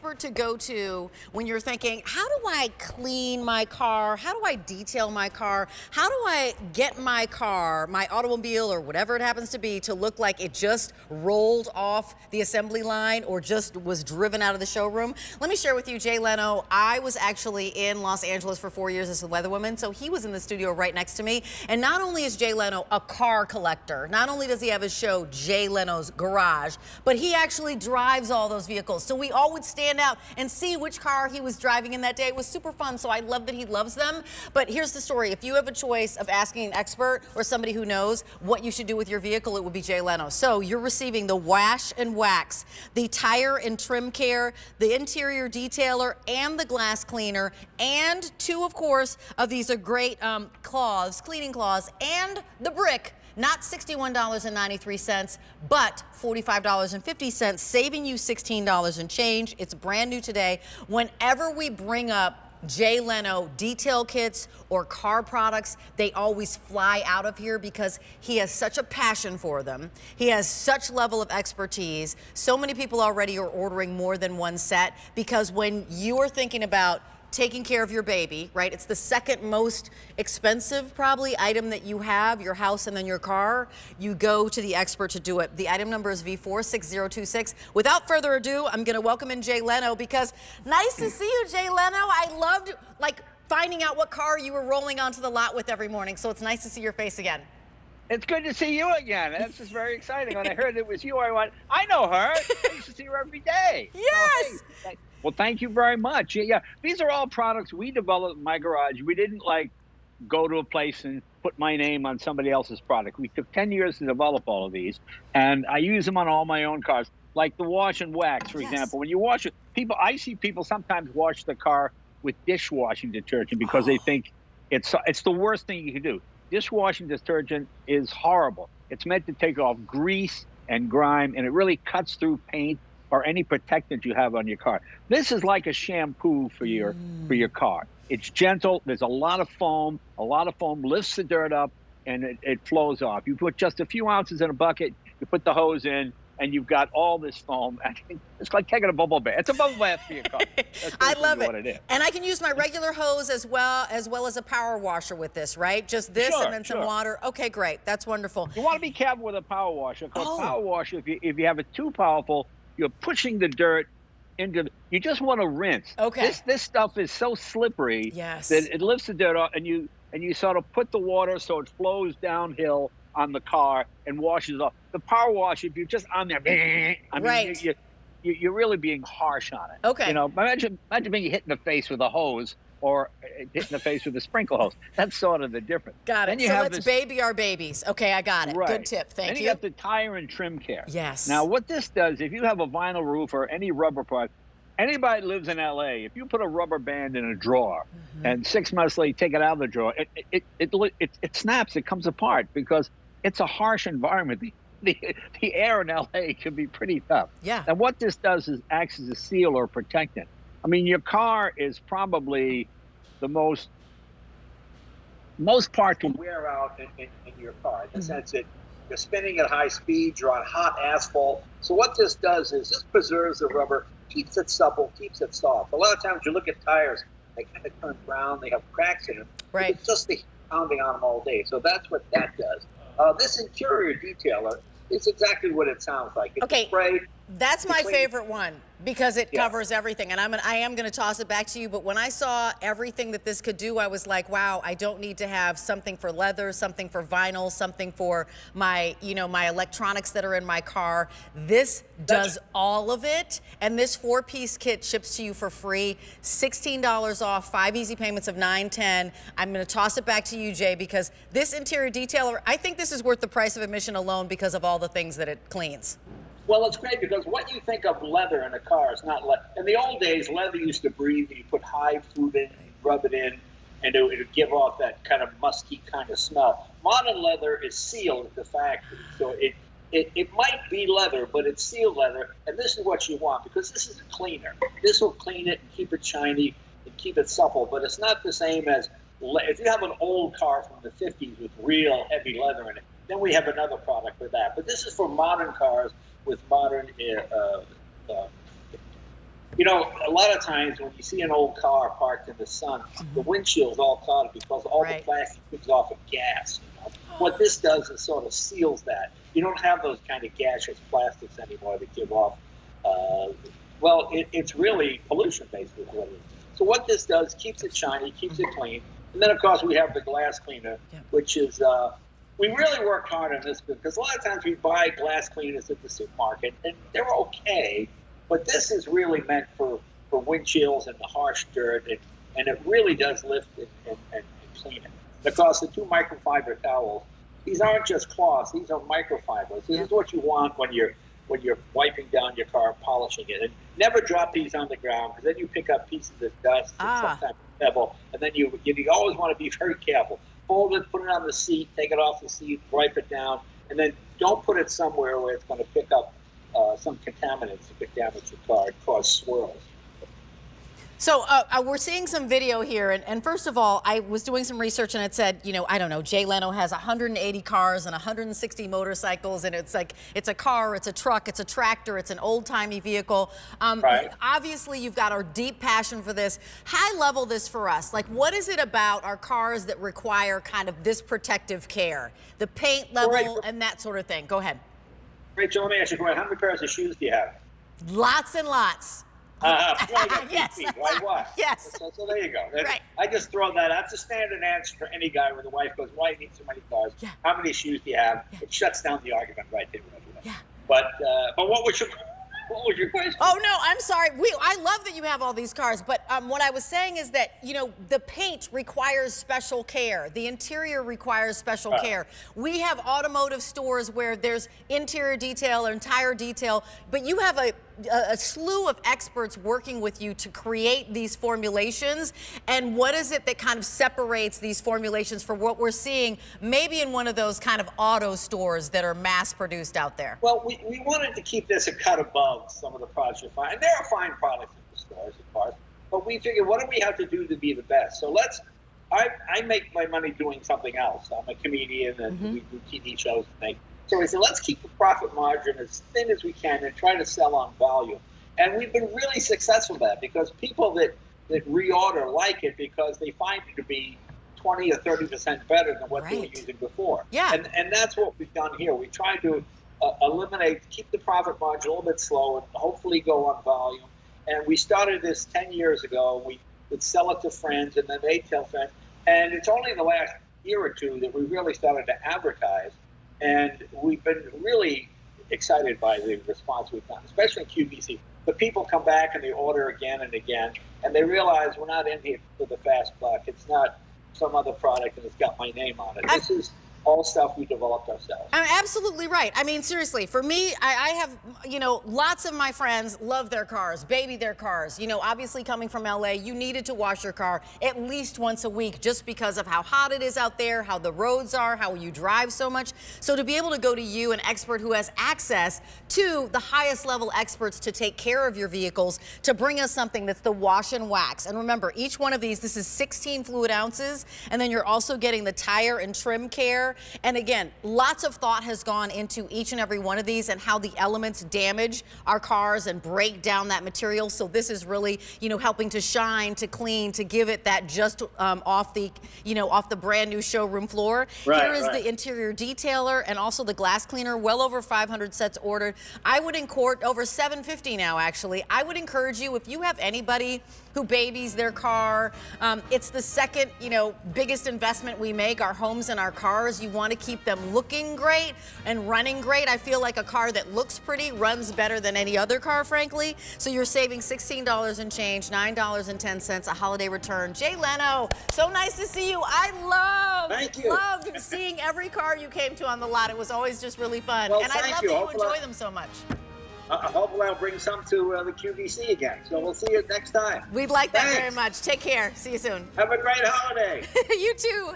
expert to go to when you're thinking, how do I clean my car? How do I detail my car? How do I get my car, my automobile, or whatever it happens to be, to look like it just rolled off the assembly line or just was driven out of the showroom? Let me share with you, Jay Leno. I was actually in Los Angeles for 4 years as a weatherwoman, so he was in the studio right next to me. And not only is Jay Leno a car collector, not only does he have his show, Jay Leno's Garage, but he actually drives all those vehicles. So we all would stand out and see which car he was driving in that day. It was super fun, so I love that he loves them. But here's the story. If you have a choice of asking an expert or somebody who knows what you should do with your vehicle, it would be Jay Leno. So you're receiving the wash and wax, the tire and trim care, the interior detailer, and the glass cleaner, and two, of course, of these are great cloths, cleaning cloths, and the brick. Not $61.93, but $45.50, saving you $16 and change. It's brand new today. Whenever we bring up Jay Leno detail kits or car products, they always fly out of here because he has such a passion for them. He has such level of expertise. So many people already are ordering more than one set, because when you are thinking about taking care of your baby, right? It's the second most expensive probably item that you have, your house and then your car. You go to the expert to do it. The item number is V46026. Without further ado, I'm gonna welcome in Jay Leno, because nice to see you, Jay Leno. I loved finding out what car you were rolling onto the lot with every morning. So it's nice to see your face again. It's good to see you again. That's just very exciting. When I heard it was you, I know her. I used to see her every day. Yes. So, hey, well, thank you very much. Yeah, these are all products we developed in my garage. We didn't go to a place and put my name on somebody else's product. We took 10 years to develop all of these, and I use them on all my own cars. Like the wash and wax, for example. When you wash it, I see people sometimes wash the car with dishwashing detergent because they think it's the worst thing you can do. Dishwashing detergent is horrible. It's meant to take off grease and grime, and it really cuts through paint or any protectant you have on your car. This is like a shampoo for your car. It's gentle. There's a lot of foam. A lot of foam lifts the dirt up, and it flows off. You put just a few ounces in a bucket. You put the hose in, and you've got all this foam. It's like taking a bubble bath. It's a bubble bath for your car. I love it. What it is. And I can use my regular hose as well as a power washer with this, right? Just this and then some water. Okay, great. That's wonderful. You want to be careful with a power washer, because power washer, if you have it too powerful, you're pushing the dirt into. You just want to rinse. Okay. This stuff is so slippery that it lifts the dirt off, and you sort of put the water so it flows downhill on the car and washes off. The power wash, if you're just on there, you're really being harsh on it. Okay. You know, imagine being hit in the face with a hose or hit in the face with a sprinkle hose. That's sort of the difference. Got it. So let's baby our babies. Okay, I got it. Right. Good tip. Thank you. Then you have the tire and trim care. Yes. Now, what this does, if you have a vinyl roof or any rubber part, anybody that lives in LA, if you put a rubber band in a drawer and 6 months later take it out of the drawer, it snaps, it comes apart, because it's a harsh environment. The air in LA can be pretty tough. Yeah. And what this does is acts as a seal or protectant. I mean, your car is probably the most part to wear out in your car, in the sense that you're spinning at high speed, you're on hot asphalt. So what this does is this preserves the rubber, keeps it supple, keeps it soft. A lot of times you look at tires, they kind of turn brown, they have cracks in them. Right. It's just the heat pounding on them all day. So that's what that does. This interior detailer is exactly what it sounds like. It's spray. That's my favorite one, because it covers everything. And I am going to toss it back to you. But when I saw everything that this could do, I was like, wow, I don't need to have something for leather, something for vinyl, something for my, my electronics that are in my car. This does all of it. And this 4-piece kit ships to you for free, $16 off, 5 easy payments of $9.10. I'm going to toss it back to you, Jay, because this interior detailer, I think this is worth the price of admission alone because of all the things that it cleans. Well, it's great, because what you think of leather in a car is not leather. In the old days, leather used to breathe. You put hide food in, you rub it in, and it would give off that kind of musky kind of smell. Modern leather is sealed at the factory, so it might be leather, but it's sealed leather, and this is what you want, because this is a cleaner. This will clean it and keep it shiny and keep it supple, but it's not the same as if you have an old car from the 50s with real heavy leather in it, then we have another product for that. But this is for modern cars with modern You know, a lot of times when you see an old car parked in the sun, the windshield's all clouded because all the plastic comes off of gas. You know? What this does is sort of seals that. You don't have those kind of gaseous plastics anymore that give off. It's really pollution, basically. What it is. So what this does, keeps it shiny, keeps it clean. And then, of course, we have the glass cleaner, which is, we really worked hard on this because a lot of times we buy glass cleaners at the supermarket, and they're okay. But this is really meant for windshields and the harsh dirt, and it really does lift and clean it. Because the two microfiber towels, these aren't just cloths; these are microfibers. This is what you want when you're wiping down your car, polishing it. And never drop these on the ground because then you pick up pieces of dust and sometimes pebble, and then you always want to be very careful. Fold it, put it on the seat, take it off the seat, wipe it down, and then don't put it somewhere where it's going to pick up some contaminants that could damage your car and cause swirls. So we're seeing some video here, and first of all, I was doing some research, and it said, I don't know, Jay Leno has 180 cars and 160 motorcycles, and it's like, it's a car, it's a truck, it's a tractor, it's an old-timey vehicle. Obviously, you've got our deep passion for this. High level this for us. Like, what is it about our cars that require kind of this protective care? The paint level and that sort of thing. Go ahead. Rachel, let me ask you, how many pairs of shoes do you have? Lots and lots. Yes. Why what? Yes. So there you go. Right. I just throw that out. It's a standard answer for any guy where the wife goes, why do you need so many cars? How many shoes do you have? It shuts down the argument right there. But what was your question? Oh, no, I'm sorry. I love that you have all these cars, but what I was saying is that, the paint requires special care. The interior requires special care. We have automotive stores where there's interior detail or entire detail, but you have a slew of experts working with you to create these formulations. And what is it that kind of separates these formulations for what we're seeing maybe in one of those kind of auto stores that are mass produced out there? Well, we wanted to keep this a cut above some of the products you find. And there are fine products in the stores, of course, but we figured, what do we have to do to be the best? So I make my money doing something else. I'm a comedian and we do TV shows and things. So we said, let's keep the profit margin as thin as we can and try to sell on volume. And we've been really successful at that because people that reorder like it because they find it to be 20 or 30% better than what they were using before. And that's what we've done here. We try to keep the profit margin a little bit slow and hopefully go on volume. And we started this 10 years ago. We would sell it to friends and then they'd tell friends. And it's only in the last year or two that we really started to advertise. And we've been really excited by the response we've gotten, especially in QVC. But people come back and they order again and again, and they realize we're not in here for the fast buck. It's not some other product and it's got my name on it. This is all stuff we developed ourselves. I'm absolutely right. I mean, seriously, for me, I have, lots of my friends love their cars, baby their cars. Obviously coming from LA, you needed to wash your car at least once a week just because of how hot it is out there, how the roads are, how you drive so much. So to be able to go to you, an expert who has access to the highest level experts to take care of your vehicles, to bring us something that's the wash and wax. And remember, each one of these, this is 16 fluid ounces, and then you're also getting the tire and trim care. And again, lots of thought has gone into each and every one of these and how the elements damage our cars and break down that material. So this is really, helping to shine, to clean, to give it that just off the brand new showroom floor. Here is the interior detailer and also the glass cleaner, well over 500 sets ordered. I would over 750 now, actually. I would encourage you, if you have anybody who babies their car, it's the second, biggest investment we make, our homes and our cars. You want to keep them looking great and running great. I feel like a car that looks pretty runs better than any other car, frankly. So you're saving $16 and change, $9.10, a holiday return. Jay Leno, so nice to see you. I loved seeing every car you came to on the lot. It was always just really fun. Well, and I love that you enjoy them so much. Hopefully I'll bring some to the QVC again. So we'll see you next time. We'd like that very much. Take care. See you soon. Have a great holiday. You too.